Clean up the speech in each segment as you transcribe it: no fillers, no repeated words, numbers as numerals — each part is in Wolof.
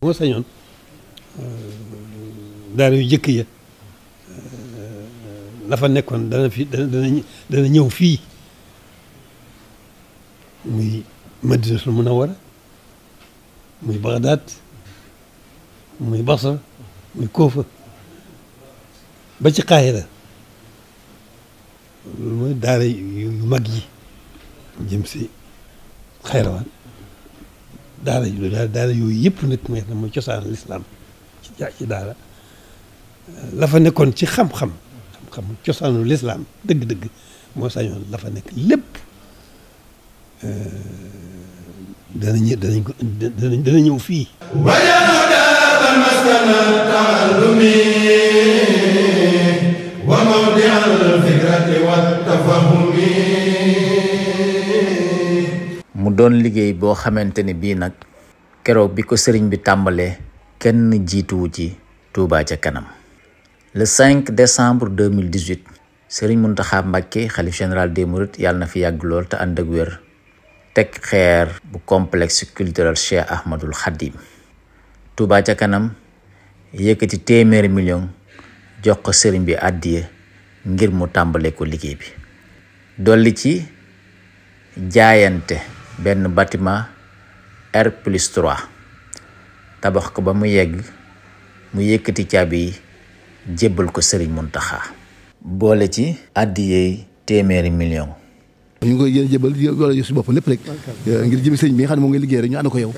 moo sañoon daara yu jëkk ya la fa nekkoon dana ñëw fii muy Madinatul Munawwara muy Bagdad muy Basra muy Kufa ba ci Qaahira loolu mooy daara yu mag yi jëm si Xayrawaan daara yooyu yëpp nag mooy cosaan lislaam ci daara la fa nekkoon ci xam-xam cosaanu lislaam dëgg-dëgg moo sañoon la fa nekk lépp dana ñëw fii. mu doon liggéey boo xamante ne bii nag keroog bi ko sëriñ bi tàmbalee kenn jiituwu ci Touba ca kanam. Le 5 décembre 2018 Serigne Mountakha Mbacké xalif général des Mourides yàlla na fi yàgg lool te ànd ak wér teg xeer bu complexe culturel Cheikh Ahmadul Khadim. Touba ca kanam yëkkati téeméeri million jox ko sëriñ bi àddiya ngir mu tàmbalee ko liggéey bi. dolli ci jaayante benn bâtiment R+3 tabax ko ba mu yegg mu yëkkati caabi yi jébbal ko Serigne Mountakha boole ci àddiyee téeméeri million. ñu ngi koy jébal wala yu si bopp lépp rek ngir jëmi sëriñ bi nga xam ne moom ngay liggéey rek ñu ànd ko yow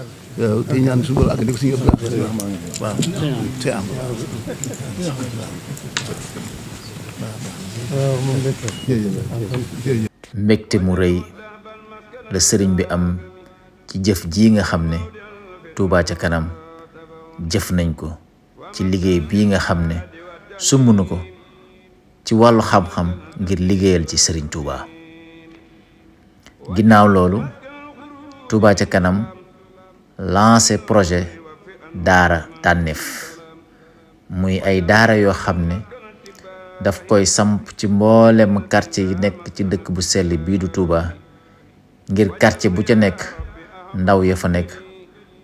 te ñaan su loolu ak ni ko suñu waaw c'est am mbégte mu rëy la sëriñ bi am ci jëf ji nga xam ne Touba ca kanam jëf nañ ko ci liggéey bii nga xam ne sumb na ko ci wàllu xam-xam ngir liggéeyal ci Serigne Touba. ginnaaw loolu Touba ca kanam lancé projet daara tànneef muy ay daara yoo xam ne daf koy samp ci mboolem quartier yi nekk ci dëkk bu sell bii du Touba ngir quartier bu ca nekk ndaw ya fa nekk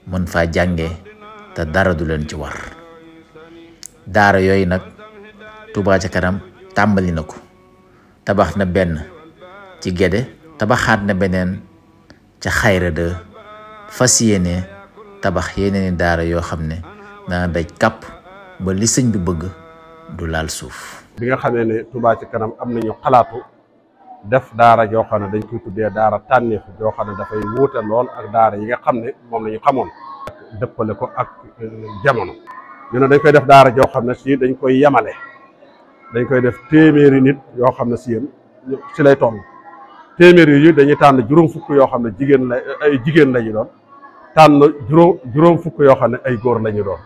mën faa jànge te dara du leen ci war. daara yooyu nag Touba ca kanam tàmbali na ko tabax na benn ci Guédé tabaxaat na beneen ca Xayra de fas yéene tabax yeneen daara yoo xam ne dana daj kàpp ba li sëñ bi bëgg du laal suuf. bi nga xamee ne Touba ca kanam am nañu xalaatu def daara joo xam ne dañ koy tuddee daara tànneef joo xam ne dafay wuute lool ak daara yi nga xam ne moom la ñu xamoon dëppale ko ak jamono. ñu ne dañ koy def daara joo xam ne si dañ koy yemale dañ koy def téeméeri nit yoo xam ne si yéen si lay toll téeméeri yi dañuy tànn juróom fukk yoo xam ne jigéen la ñu doon tànn juróom fukk yoo xam ne ay góor la ñu doon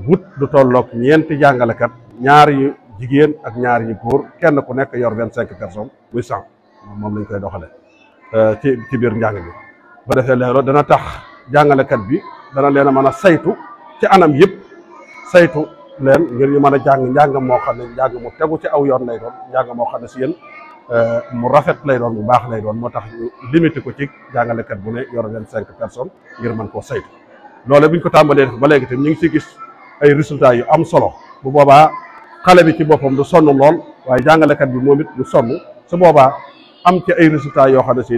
wut lu tolloog ñeenti jàngalekat ñaar yu jigéen ak ñaar yu góor kenn ku nekk yor 25 personnes muy 100 moom lañ koy doxale ci biir njàng bi. bu defee loolu dana tax jàngalekat bi dana leen a mën a saytu ci anam yëpp. saytu leen ngir ñu mën a njàng moo xam ne njàng mu tegu ci aw yoon lay doon njàng moo xam ne si yéen mu rafet lay doon bu baax lay doon moo tax ñu limité ko ci jàngalekat bu ne yor 25 personnes ngir mën koo saytu. loole buñ ko tàmbalee def ba léegi tam ñu ngi si gis ay résultats yu am solo bu boobaa xale bi ci boppam du sonn lool waaye jàngalekat bi moom it du sonn su boobaa am ci ay résultats yoo xam ne si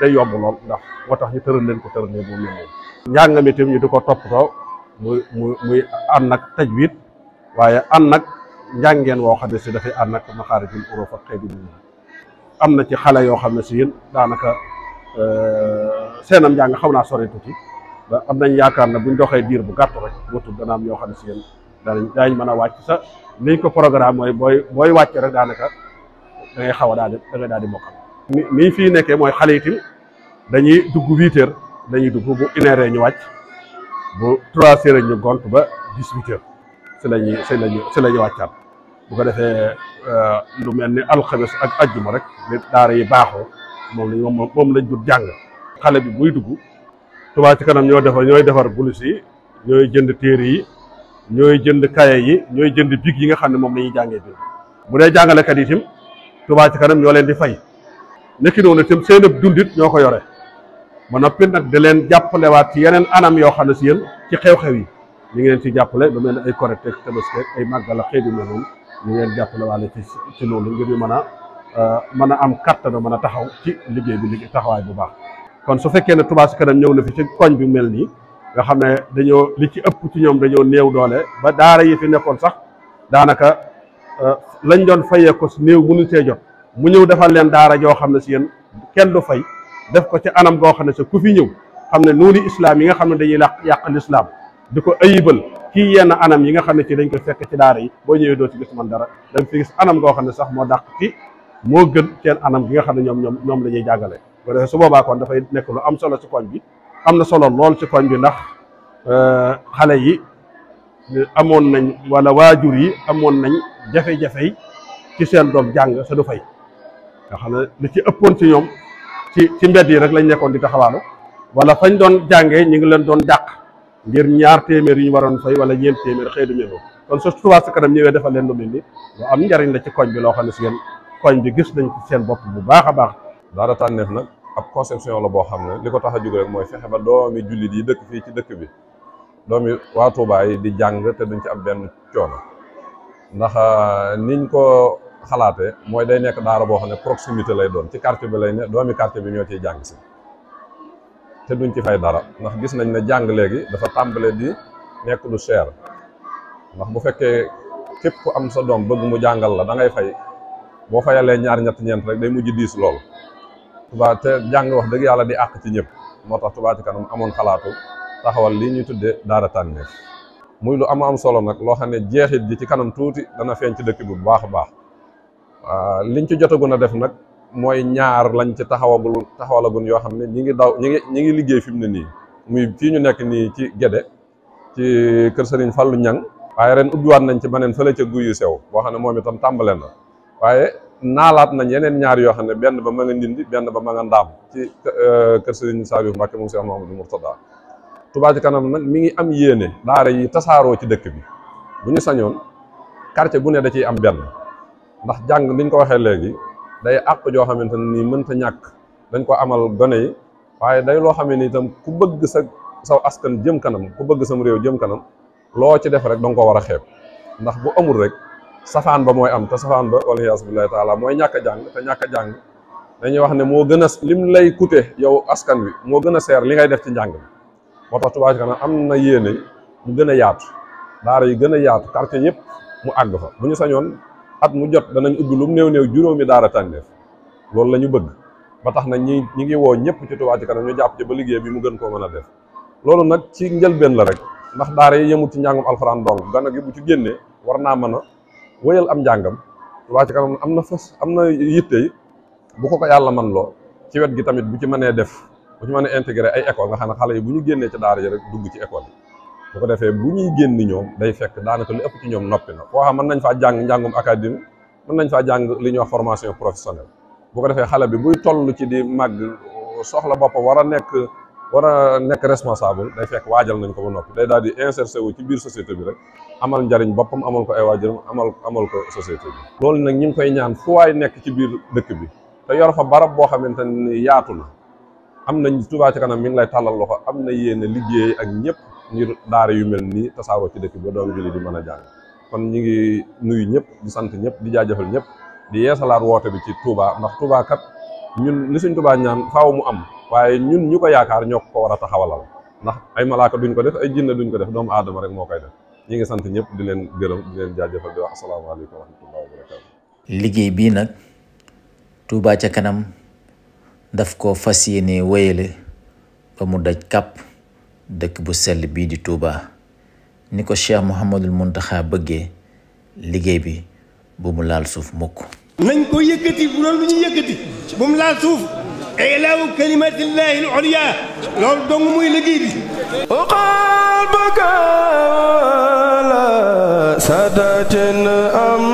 day yomb lool ndax moo tax ñu tëral leen ko tëralee boobu yëngu. njàng mi tam ñu di ko toppatoo. muy ànd ak tajwid waaye ànd ak njàngeen woo xam ne si dafay ànd ak maxaarijul uruuf ak xeetu bi am na ci xale yoo xam ne si yéen daanaka seenam njàng xaw naa sori tuuti ba am nañ yaakaar ne buñ doxee diir bu gàtt rek wutul dana am yoo xam ne si yéen daañ mën a wàcc sa liñ ko programme mooy booy wàcc rek daanaka da ngay xaw a daal di mokkal. ni fii nekkee mooy xale itam dañuy dugg 8 heures dañuy dugg bu 1 heure ñu wàcc. bu 3 heures ñu gont ba 18 heures si la ñuy wàccaat bu ko defee lu mel ni alxames ak ajjuma rek li daara yi baaxoo moom lañ dul jàng. xale bi buy dugg Touba ca kanam ñooy defar bulus yi ñooy jënd téere yi ñooy jënd kaye yi ñooy jënd big yi nga xam ne moom la ñuy jàngee bi bu dee jàngalekat yi itam Touba ca kanam ñoo leen di fay nekki noonu itam seen dundit ñoo ko yore ba noppi nag di leen jàppalewaat ci yeneen anam yoo xam ne si yéen ci xew-xew yi ñu ngi leen ci jàppale lu mel ne ay Korite ak Tabaski ak ay màggal ak xeet yu mel noonu ñu ngi leen jàppale waale ci loolu ngir ñu mën a am kattanu mën a taxaw ci liggéey bi taxawaay bu baax. kon su fekkee ne Touba Ca Kanam ñëw na fi ci koñ bi mel nii nga xam ne dañoo li ci ëpp ci ñoom dañoo néew doole ba daara yi fi nekkoon sax daanaka lañ doon fayee ko si néew mënuñ see jot mu ñëw defal leen daara joo xam ne si yéen kenn du fay def ko ci anam goo xam ne sa ku fi ñëw xam ne noonu islam yi nga xam ne dañuy yàq l'islam di ko ayibal ci yenn anam yi nga xam ne ci dañ koy fekk ci daara yi boo ñëwee doo ci gis man dara da nga fi gis anam goo xam ne sax moo dàq ci moo gën seen anam gi nga xam ne ñoom la ñuy jàngale ko defee su boobaa kon dafay nekk lu am solo ci koñ bi am na solo lool ci koñ bi ndax xale yi amoon nañ wala waajur yi amoon nañ jafe-jafe ci seen doom jàng sa du fay nga xam ne li ci ëppoon ci ñoom ci mbedd yi rek lañ nekkoon di taxawaalu wala fañ doon jàngee ñu ngi leen doon dàq ngir 2 téeméer yu ñu waroon fay wala 4 téeméer xëy du méngoo kon su Touba Ca Kanam ñëwee defal leen lu mel ni lu am njariñ la ci koñ bi loo xam ne si yéen koñ bi gis nañ ci seen bopp bu baax a baax. Daara Tànneef nag ab conception la boo xam ne li ko tax a jóg rek mooy fexe ba doomi jullit yi dëkk fii ci dëkk bi doomi waa Touba yi di jàng te duñ ci am benn coono ndax niñ ko xalaatee mooy day nekk daara boo xam ne proximité lay doon ci quartier bi lay ne doomi quartier bi ñoo ciy jàng si te duñ ci fay dara ndax gis nañ ne jàng léegi dafa tàmbale di nekk lu cher ndax bu fekkee képp ku am sa doom bëgg mu jàngal la da ngay fay boo fayalee 2 ñett ñeent rek day mujj diis loolu Touba te jàng wax dëgg yàlla di àq ci ñëpp moo tax Touba Ca Kanam amoon xalaatu taxawal lii ñuy tuddee Daara Tànneef muy lu am solo nag loo xam ne jeexit ji ci kanam tuuti dana feeñ ci dëkk bi bu baax a baax liñ ci jotagun a def nag mooy ñaar lañ ci taxawalagun yoo xam ne ñi ngi liggéey fi mu ne nii muy fii ñu nekk nii ci Gédé ci kër Serigne Fallou Ñang waaye ren ubbiwaat nañ ci beneen fële ca Guy yu Sew boo xam ne moom itam tàmbale na waaye naalaat nañ yeneen ñaar yoo xam ne benn ba ma nga Ndindi benn ba ma nga Ndaam ci kër Serigne Saliou Mbacké moom Cheikh Mahamadou Mourtada Touba Ca Kanam nag mi ngi am yéene daara yi tasaaroo ci dëkk bi bu ñu sañoon quartier bu ne da ciy am benn ndax jàng niñ ko waxee léegi day àq joo xamante ne nii mënta ñàkk dañ ko amal gone yi waaye day loo xamee ni itam ku bëgg saw askan jëm kanam ku bëgg sam réew jëm kanam loo ci def rek danga ko war a xeeb ndax bu amul rek safaan ba mooy am te safaan ba wala yaasu billahi taala mooy ñàkk a jàng te ñàkk a jàng dañuy wax ne moo gën a lim lay coûter yow askan wi moo gën a seer li ngay def ci njàng bi moo tax Touba Ca Kanam am na yéene mu gën a yaatu daara yi gën a yaatu quartier yëpp mu àgg fa bu ñu sañoon at mu jot danañ ubbi lu mu néew juróomi Daara Tànneef loolu la ñu bëgg ba tax na ñi ngi woo ñëpp ci Touba Ca Kanam ñu jàpp ci ba liggéey bi mu gën koo mën a def loolu nag ci njëlbeen la rek ndax daara yi yemut ci njàngum alxuraan dong gana gi bu ci génnee war naa mën a wëyal am njàngam Touba Ca Kanam am na yitte yi bu ko yàlla man loo ci wet gi tamit bu ci mënee def bu ci mënee intégré ay école nga xam ne xale yi bu ñu génnee ci daara yi rek dugg ci école yi bu ko defee bu ñuy génn ñoom day fekk daanaka lu ëpp ci ñoom noppi na koo xam mën nañ faa jàng njàngum académie mën nañ faa jàng li ñuy wax formation professionnelle bu ko defee xale bi buy toll ci di màgg soxla boppam war a nekk responsable day fekk waajal nañ ko ba noppi day daal di insérer wu ci biir société bi rek amal njariñ boppam amal ko ay waajuram amal ko société bi loolu nag ñu ngi koy ñaan fu waay nekk ci biir dëkk bi te yor fa barab boo xamante ni yaatu na am nañ Touba Ca Kanam mi ngi lay tàllal loxo am na yéene liggéey ak ñëpp ngir daara yu mel nii tasaaroo ci dëkk bi ba doomu julli di mën a jàng kon ñi ngi nuyu ñëpp di sant ñëpp di jaajëfal ñëpp di yeesalaat woote bi ci Touba ndax Touba kat ñun li suñ Touba ñaan faaw mu am waaye ñun ñu ko yaakaar ñoo ko war a taxawalal ndax ay malaaka duñ ko def ay jinne duñ ko def doomu aadama rek moo koy def ñi ngi sant ñëpp di leen gërëm di leen jaajëfal di wax asalaamaaleykum wa rahmatullahi wa barakatu liggéey bii nag Touba Ca Kanam daf ko fas yéene wéyale ba mu daj kàpp dëkk bu sell bii di Touba ni ko Cheikh Mouhamadul Mountakha bëggee liggéey bi bu mu laal suuf mukk nañ ko yëkkati bu doon lu ñu yëkkati bu mu laal suuf ilaahu kalimatillahi al-ulya loolu dong muy liggéey bi qalbaka la sadatin am